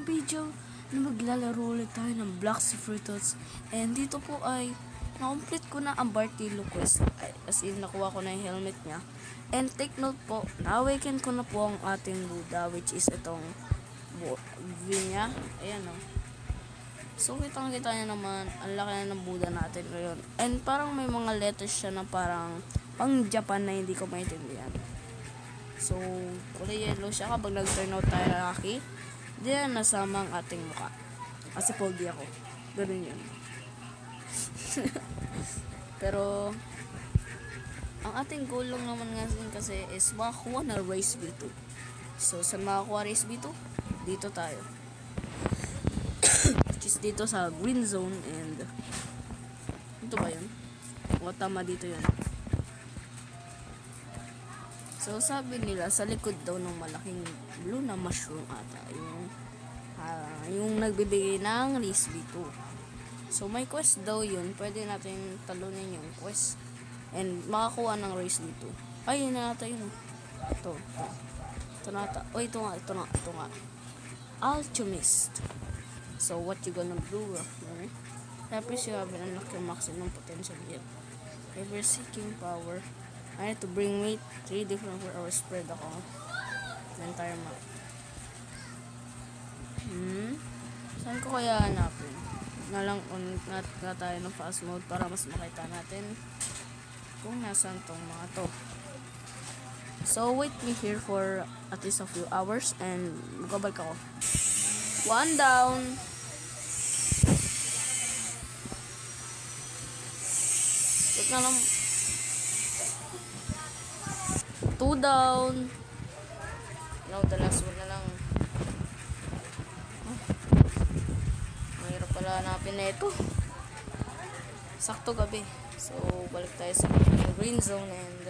video na maglalaro ulit tayo ng Blox Fruitos. And dito po ay na-complete ko na ang Bartilo quest. As in, nakuha ko na yung helmet niya. And take note po, na-awaken ko na po ang ating Buddha, which is itong view niya. Ayan o. So, kitang-kita niya naman, ang laki na ng Buddha natin ngayon. And parang may mga letters siya na parang pang-Japan na hindi ko maintindihan. So, kulay yellow siya kapag nag-turn out tayo na Aki. Di na nasama ang ating mukha. Kasi pogi ako. Ganun yun. Pero, ang ating goal lang naman ngayon kasi is makakuha na race B2. So, saan makakuha race B2? Dito tayo. Which is dito sa green zone and ito ba yun? O tama dito yun. So, sabi nila, sa likod daw ng malaking blue na mushroom ata, yung nagbibigay ng race B2. So, may quest daw yun. Pwede natin talunin yung quest. And, makakuha ng race B2. Ay, yun na ata yun. Ito na ata. O, ito nga. Alchemist. So, what you gonna do, Ruffler? Tapos you haven't unlocked your maximum potential yet. If you're seeking power, I need to bring me 3 different 4 hours spread ako the entire map. Saan ko kaya hanapin? Nalang on na tayo ng fast mode para mas makita natin kung nasaan tong mga to. So wait me here for at least a few hours and magabalik ako. 1 down. Wait na lang. 2 down. Now, the last one na lang. Mahirap pala hanapin na ito. Sakto gabi. So, balik tayo sa green zone and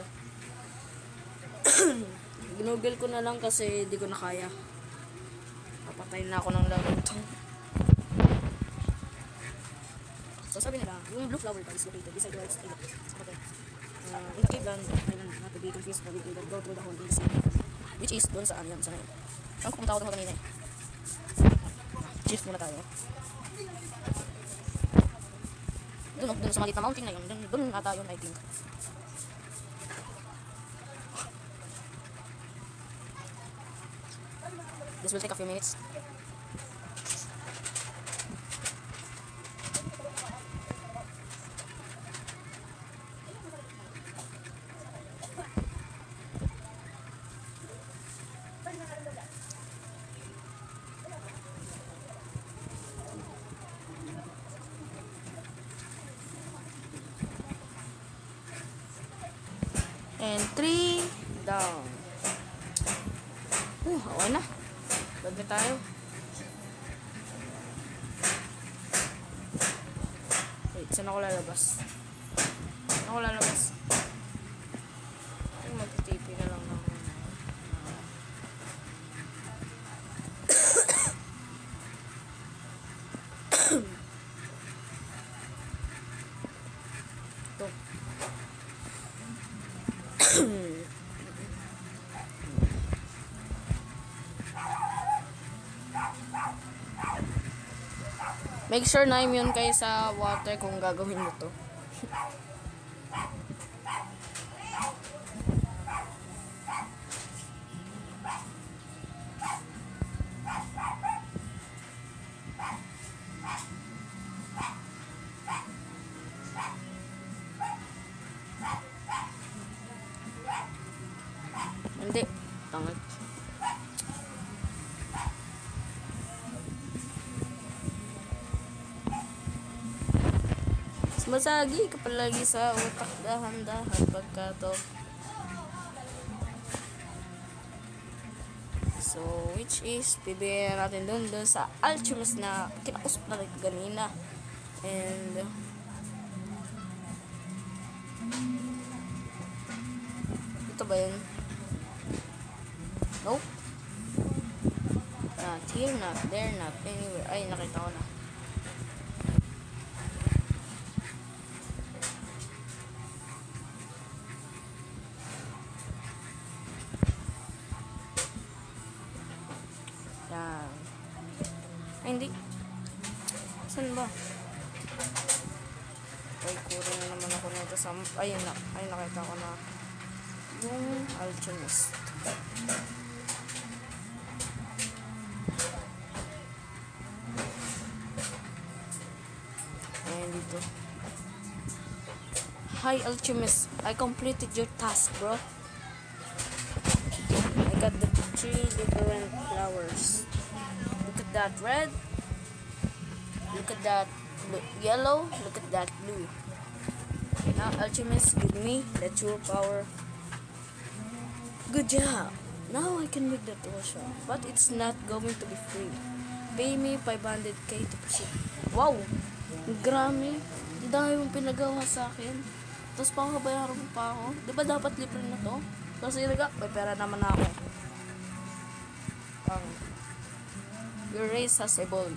ginugel ko na lang kasi di ko na kaya. Papatayin na ako ng laro ito. So, sabi nila, yung blue flower is located beside the right side. Okay. In the cave land, not to be confused with the go through the hole in the sea, which is doon saan yan, sa ngayon. Saan ko pumunta ako doon kanina eh. Shift muna tayo. Doon sa maliit na mountain na yun, doon ata yun I think. This will take a few minutes. And 3 down. Okay na. Bagay tayo. Wait, saan ako lalabas? Ay, mag-TP na lang ako. Ito. Make sure na immune kayo sa water kung gagawin mo to. Hindi. Tangat. Masagi ka palagi sa utak, dahan-dahan pagkato. So, which is, bibigyan natin dun sa Alchemist na kinakusap natin kanina. And, ito ba yun? Nope. Not here, not there, not anywhere. Ay, nakita ko na. Yan. Ay, hindi. Saan ba? Ay, kuro na naman ako nito sa... Ayun na. Ay, nakita ko na yung alchemist. Ayan dito. Hi, alchemist. I completed your task, bro. I got the 3 different flowers. Look at that red. Look at that yellow. Look at that blue. Okay, now alchemist, give me the true power. Good job. Now I can make the tool shop, but it's not going to be free. Pay me 500k to proceed. Wow, grabe. Di dahil yung pinagawa sa akin. Tapos pakabayaran mo pa ako. Di ba dapat libre na to? Kasi naga, may pera naman ako. Your race has evolved.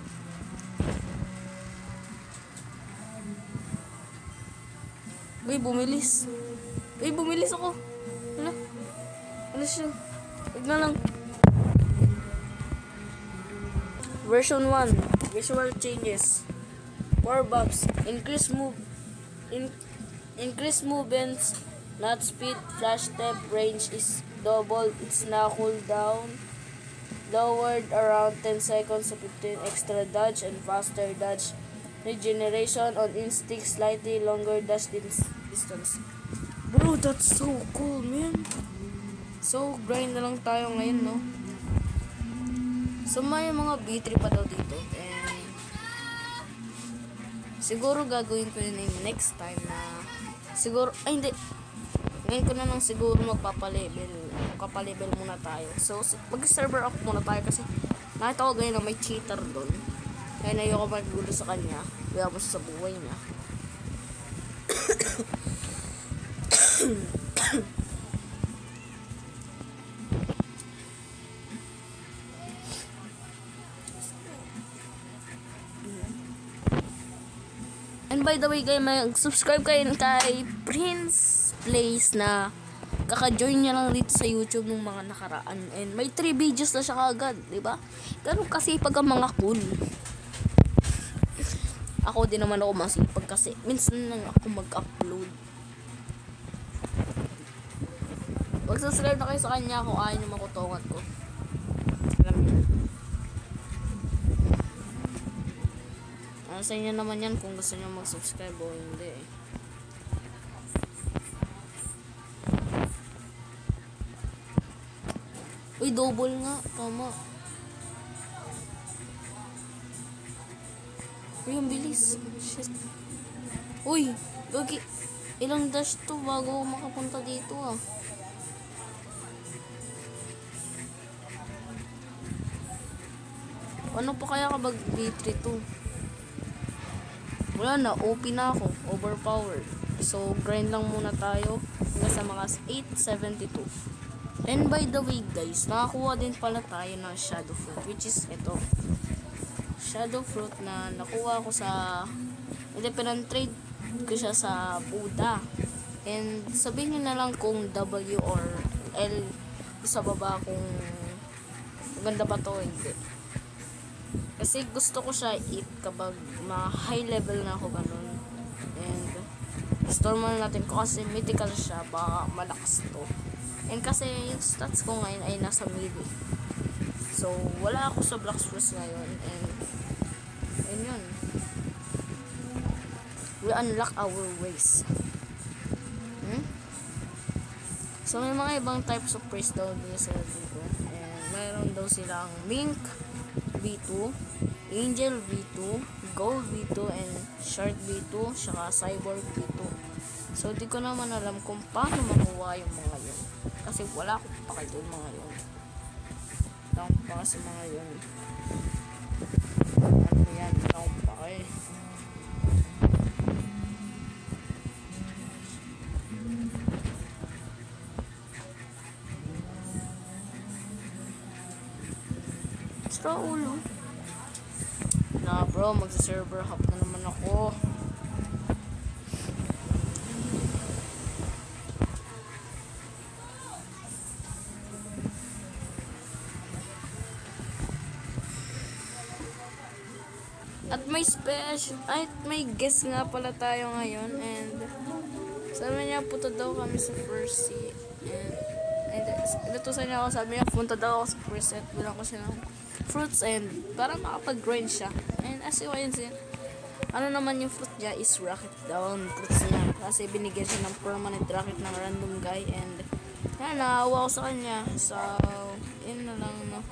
Uy, bumilis. Uy, bumilis ako. Hala. Ano siya? Huwag na lang. Version 1. Visual changes. Power buffs. Increase movements, not speed. Flash step range is double. It's now cooldown lowered around 10 seconds to 15. Extra dodge and faster dodge. Regeneration on instinct, slightly longer dash distance. Bro, that's so cool, man. So, grind na lang tayo ngayon, no? So, may mga B3 pa daw dito. And siguro gagawin ko yun next time na siguro, ay hindi, ngayon ko na lang siguro magpapalevel muna tayo. So mag-server up muna tayo kasi nakita ko ganyan na may cheater doon, kaya ayoko maggulo sa kanya, kaya mo sa buhay niya. And by the way guys, mag-subscribe kayo kay Prince Place na kaka-join niya lang dito sa YouTube ng mga nakaraan. And may 3 videos na siya kagad, di ba? Ganun kasi pag ang mga cool. Ako din naman ako masipag kasi minsan lang ako mag-upload. Mag-subscribe na kayo sa kanya kung ayaw niyo makutungan ko. Alam niyo. Sa inyo naman yan kung gusto nyo mag-subscribe o hindi. Uy, double nga. Tama. Uy, ang bilis. Shit. Uy, okay. Ilang dash to bago makapunta dito ah. Ano pa kaya kapag B3 to? Wala na, OP na ako, overpowered. So, grind lang muna tayo hanggang sa mga 872. And by the way guys, nakakuha din pala tayo ng shadow fruit, which is ito. Shadow fruit na nakuha ko sa independent trade ko siya sa Buddha. And sabihin nyo na lang kung W or L sa baba kung maganda ba to, hindi. Kasi gusto ko siya eat kapag ma-high level na ako ganun. And store muna natin ko kasi mythical siya, baka malakas to. And kasi yung stats ko ngayon ay nasa mid. So wala ako sa Black Spruce ngayon. And yun. We unlock our ways. So may mga ibang types of praise daw dito sa dito. And mayroon daw silang Mink V2, Angel V2, Gold V2, and Shark V2, saka Cyborg V2. So di ko naman alam kung paano makuha yung mga yun. Kasi wala akong pakay doon mga yun. Wala akong pakay sa mga yun. Ano yan? Wala akong pakay. Sira ulo. Na bro, magsa-server hop na naman ako. At may guest nga pala tayo ngayon, and sabi niya punta daw kami sa first sea, and inutusan niya ako, sabi niya punta daw ako sa first set, bilang ko siya ng fruits and para makapag-grind siya. And as you can see, ano naman yung fruit niya is rocket down fruits niya, kasi binigyan siya ng permanent rocket ng random guy, and yan, naawa ko sa kanya. So yun na lang, no,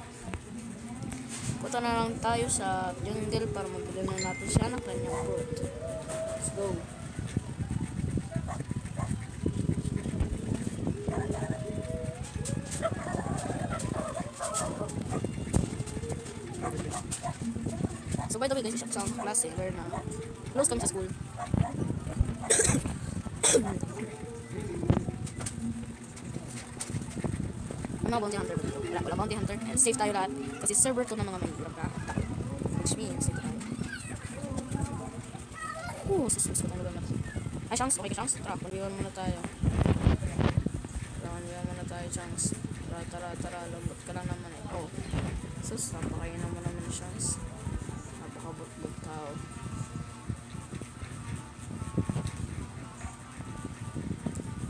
punta na lang tayo sa jungle para mabili na natin siya ng kanyang fruit. Let's go. So by the way guys, isa sa klase where na close kami sa school. Mga bounty hunter ba dito? Wala bounty hunter. And safe tayo lahat kasi server to ng mga may hirap ka. Which means safe tayo. Susunod tayo ba natin? Ay, chance. Okay ka, chance. Tara, pandiwan muna tayo. Pandiwan muna tayo, chance. Tara. Lambot ka lang naman eh. Oh. Sus, napakain naman naman na chance. Napakabot-bot tao.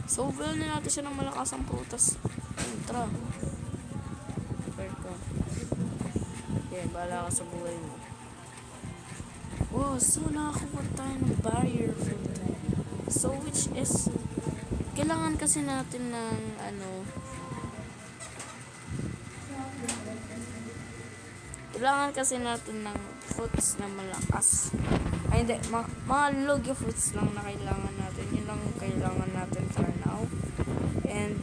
So, bilhin na natin siya ng malakasang prutas. Tara. Prepare ka. Okay, bahala ka sa buhay mo. Wow, so nakakuha tayo ng barrier fruit. So, which is, kailangan kasi natin ng, kailangan kasi natin ng fruits na malakas. Ay, hindi. Mga logia fruits lang na kailangan natin. Yun lang kailangan natin for now. And,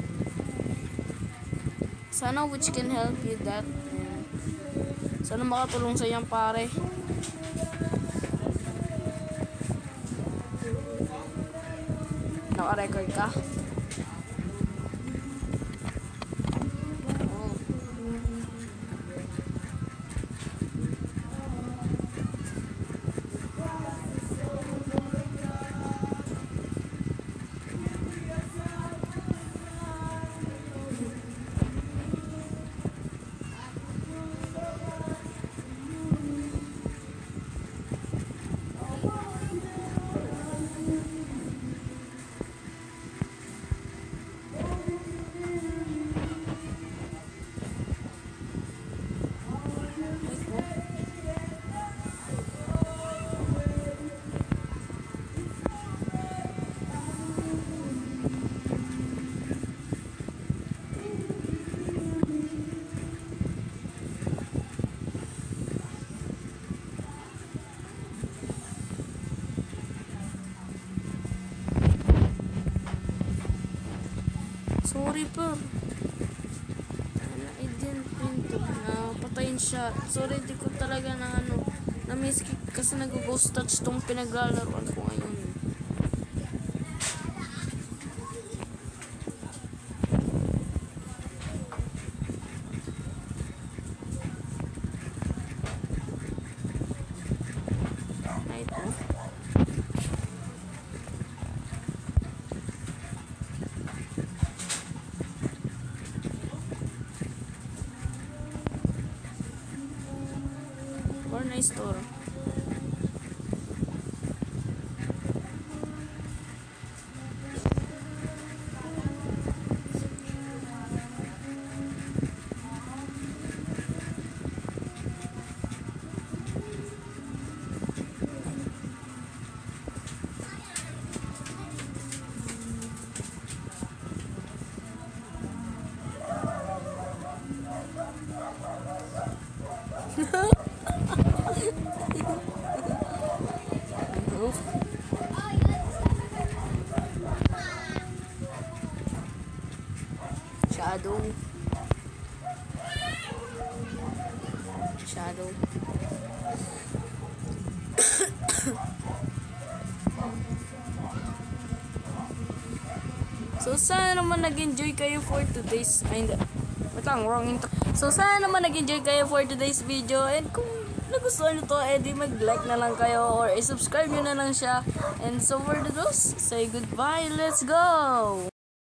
sana which can help you that. And, sana makatulong sa iyang pare. Naka-record ka? Sorry po. I didn't mean to. Napatayin siya. Sorry, di ko talaga na-miss kasi nag-ghost touch tong pinaglalaroan ko ngayon. Or nice store. Shadow. So sana naman nag-enjoy kayo for today's So sana naman nag-enjoy kayo for today's video, and kung nagustuhan nyo to, edi mag-like na lang kayo or i-subscribe nyo na lang siya. And so for those, say goodbye, let's go!